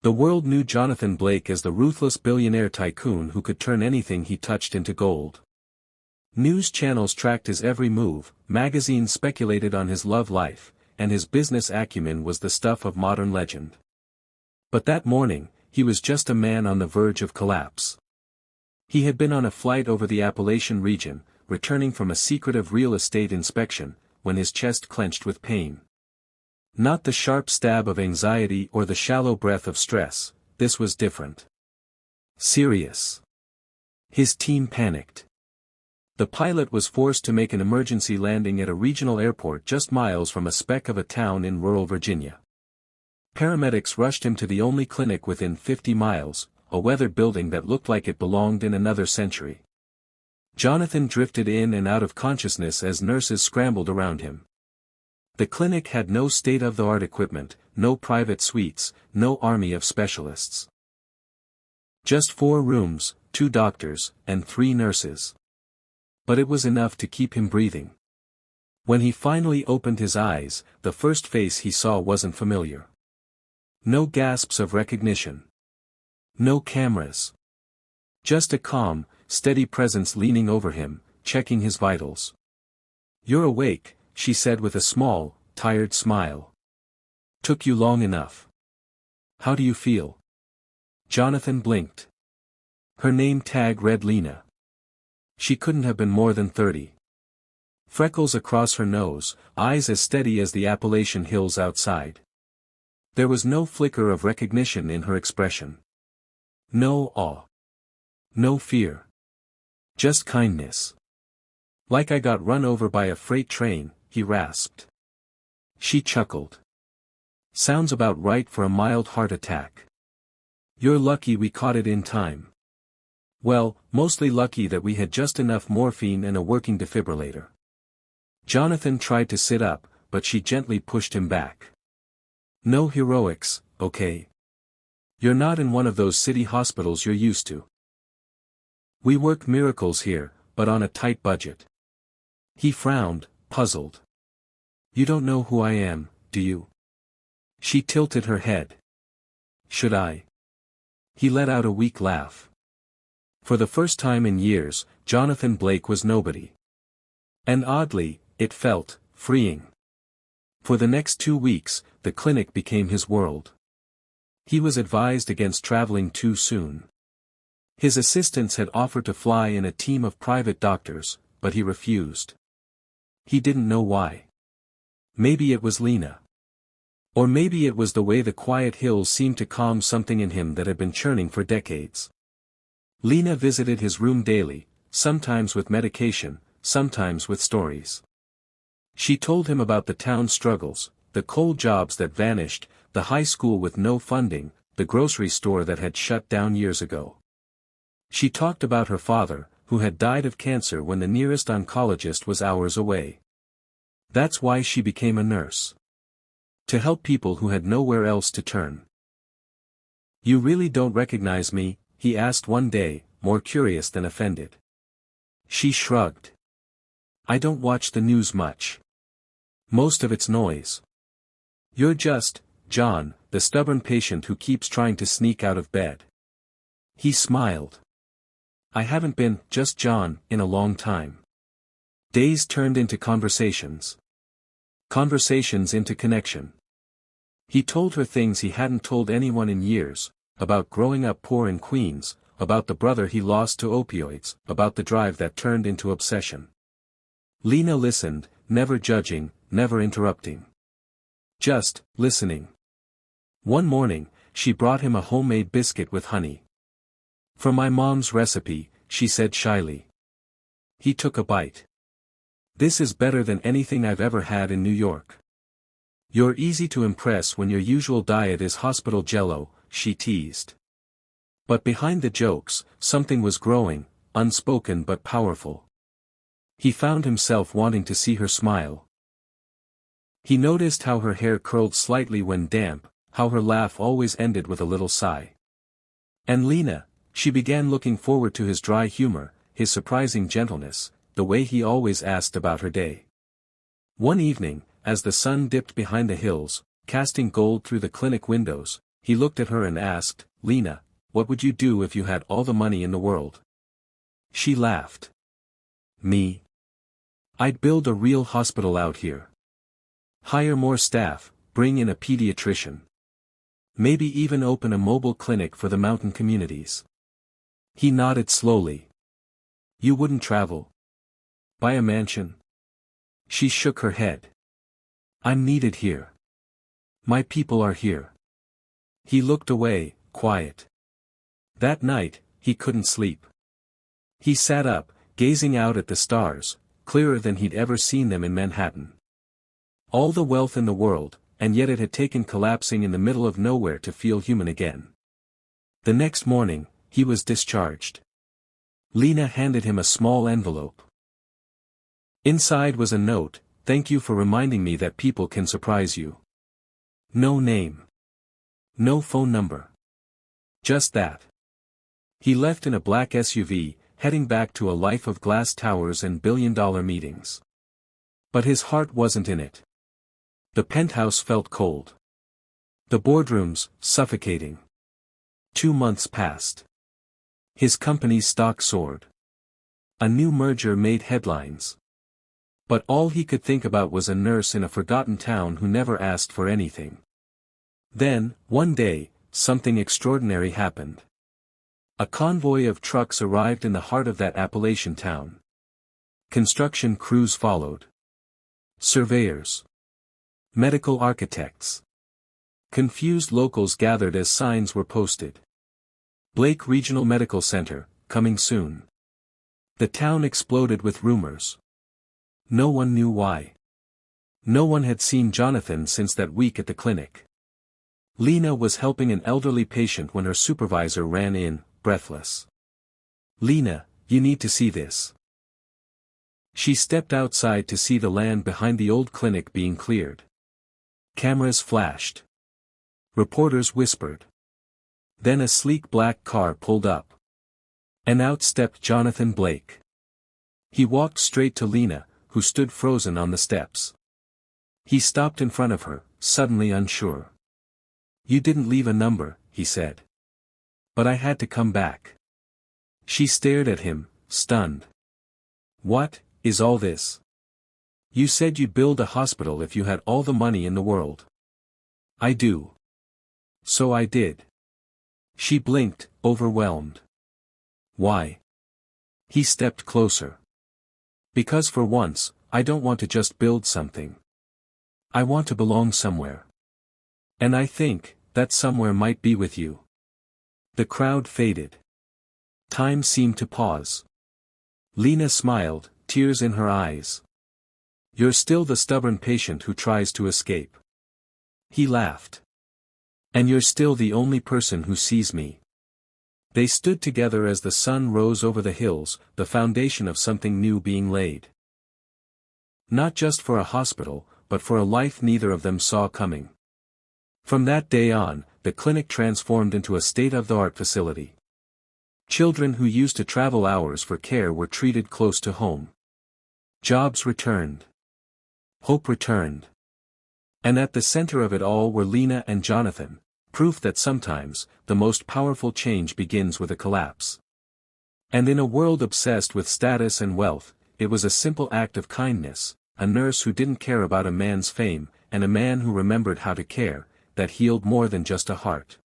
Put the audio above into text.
The world knew Jonathan Blake as the ruthless billionaire tycoon who could turn anything he touched into gold. News channels tracked his every move, magazines speculated on his love life, and his business acumen was the stuff of modern legend. But that morning, he was just a man on the verge of collapse. He had been on a flight over the Appalachian region, returning from a secretive real estate inspection, when his chest clenched with pain. Not the sharp stab of anxiety or the shallow breath of stress, this was different. Serious. His team panicked. The pilot was forced to make an emergency landing at a regional airport just miles from a speck of a town in rural Virginia. Paramedics rushed him to the only clinic within 50 miles, a weathered building that looked like it belonged in another century. Jonathan drifted in and out of consciousness as nurses scrambled around him. The clinic had no state-of-the-art equipment, no private suites, no army of specialists. Just 4 rooms, 2 doctors, and 3 nurses. But it was enough to keep him breathing. When he finally opened his eyes, the first face he saw wasn't familiar. No gasps of recognition. No cameras. Just a calm, steady presence leaning over him, checking his vitals. "You're awake," she said with a small, tired smile. "Took you long enough. How do you feel?" Jonathan blinked. Her name tag read Lena. She couldn't have been more than 30. Freckles across her nose, eyes as steady as the Appalachian hills outside. There was no flicker of recognition in her expression. No awe. No fear. Just kindness. "Like I got run over by a freight train," he rasped. She chuckled. "Sounds about right for a mild heart attack. You're lucky we caught it in time." "Well, mostly lucky that we had just enough morphine and a working defibrillator." Jonathan tried to sit up, but she gently pushed him back. "No heroics, okay? You're not in one of those city hospitals you're used to. We work miracles here, but on a tight budget." He frowned, puzzled. "You don't know who I am, do you?" She tilted her head. "Should I?" He let out a weak laugh. For the first time in years, Jonathan Blake was nobody. And oddly, it felt freeing. For the next 2 weeks, the clinic became his world. He was advised against traveling too soon. His assistants had offered to fly in a team of private doctors, but he refused. He didn't know why. Maybe it was Lena. Or maybe it was the way the quiet hills seemed to calm something in him that had been churning for decades. Lena visited his room daily, sometimes with medication, sometimes with stories. She told him about the town's struggles, the coal jobs that vanished, the high school with no funding, the grocery store that had shut down years ago. She talked about her father, who had died of cancer when the nearest oncologist was hours away. That's why she became a nurse. To help people who had nowhere else to turn. "You really don't recognize me?" he asked one day, more curious than offended. She shrugged. "I don't watch the news much. Most of it's noise. You're just, John, the stubborn patient who keeps trying to sneak out of bed." He smiled. "I haven't been just John in a long time." Days turned into conversations. Conversations into connection. He told her things he hadn't told anyone in years, about growing up poor in Queens, about the brother he lost to opioids, about the drive that turned into obsession. Lena listened, never judging, never interrupting. Just listening. One morning, she brought him a homemade biscuit with honey. "From my mom's recipe," she said shyly. He took a bite. "This is better than anything I've ever had in New York." "You're easy to impress when your usual diet is hospital jello," she teased. But behind the jokes, something was growing, unspoken but powerful. He found himself wanting to see her smile. He noticed how her hair curled slightly when damp, how her laugh always ended with a little sigh. And Lena, she began looking forward to his dry humor, his surprising gentleness, the way he always asked about her day. One evening, as the sun dipped behind the hills, casting gold through the clinic windows, he looked at her and asked, "Lena, what would you do if you had all the money in the world?" She laughed. "Me? I'd build a real hospital out here. Hire more staff, bring in a pediatrician. Maybe even open a mobile clinic for the mountain communities." He nodded slowly. "You wouldn't travel? Buy a mansion?" She shook her head. "I'm needed here. My people are here." He looked away, quiet. That night, he couldn't sleep. He sat up, gazing out at the stars, clearer than he'd ever seen them in Manhattan. All the wealth in the world, and yet it had taken collapsing in the middle of nowhere to feel human again. The next morning, he was discharged. Lena handed him a small envelope. Inside was a note, "Thank you for reminding me that people can surprise you." No name. No phone number. Just that. He left in a black SUV, heading back to a life of glass towers and billion-dollar meetings. But his heart wasn't in it. The penthouse felt cold. The boardrooms, suffocating. 2 months passed. His company's stock soared. A new merger made headlines. But all he could think about was a nurse in a forgotten town who never asked for anything. Then, one day, something extraordinary happened. A convoy of trucks arrived in the heart of that Appalachian town. Construction crews followed. Surveyors. Medical architects. Confused locals gathered as signs were posted. "Blake Regional Medical Center, coming soon." The town exploded with rumors. No one knew why. No one had seen Jonathan since that week at the clinic. Lena was helping an elderly patient when her supervisor ran in, breathless. "Lena, you need to see this." She stepped outside to see the land behind the old clinic being cleared. Cameras flashed. Reporters whispered. Then a sleek black car pulled up. And out stepped Jonathan Blake. He walked straight to Lena, who stood frozen on the steps. He stopped in front of her, suddenly unsure. "You didn't leave a number," he said. "But I had to come back." She stared at him, stunned. "What is all this? You said you'd build a hospital if you had all the money in the world." "I do." "So I did." She blinked, overwhelmed. "Why?" He stepped closer. "Because for once, I don't want to just build something. I want to belong somewhere. And I think, that somewhere might be with you." The crowd faded. Time seemed to pause. Lena smiled, tears in her eyes. "You're still the stubborn patient who tries to escape." He laughed. "And you're still the only person who sees me." They stood together as the sun rose over the hills, the foundation of something new being laid. Not just for a hospital, but for a life neither of them saw coming. From that day on, the clinic transformed into a state-of-the-art facility. Children who used to travel hours for care were treated close to home. Jobs returned. Hope returned. And at the center of it all were Lena and Jonathan, proof that sometimes, the most powerful change begins with a collapse. And in a world obsessed with status and wealth, it was a simple act of kindness, a nurse who didn't care about a man's fame, and a man who remembered how to care, that healed more than just a heart.